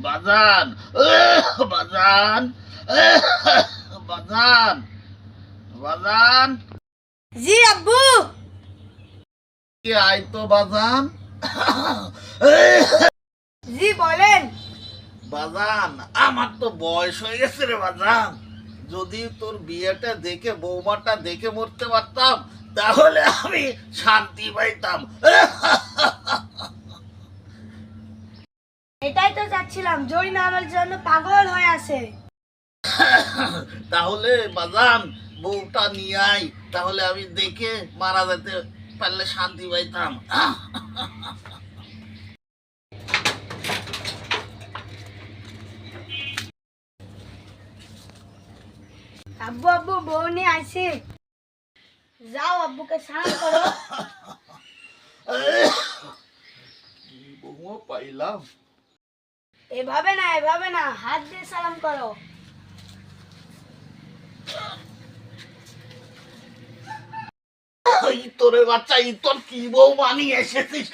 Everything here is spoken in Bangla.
বাজান, বাজান, বাজান, বাজান, জি আব্বু। কি আয় তো বাজান। জি বলেন। বাজান, আমার তো বয়স হয়ে গেছে রে বাজান। যদি তোর বিয়েটা দেখে, বৌমাটা দেখে মরতে পারতাম, তাহলে আমি শান্তি পাইতাম। এটাই তো চাচ্ছিলাম, জরিনা আমার জন্য পাগল হয়ে আছে। তাহলে বাজান, বউটা নিয়ে আয়, তাহলে আমি দেখে মারা যেতে পারলে শান্তি পাইতাম। আব্বু আব্বু বউ নিয়ে আসি। যাও আব্বুকে স্নান করো। বউও পাইলাম। এভাবে না, এভাবে না, হাত দিয়ে সালাম করো। তোরে বাচ্চা, তোর কি বউ বানিয়ে এসেছিস?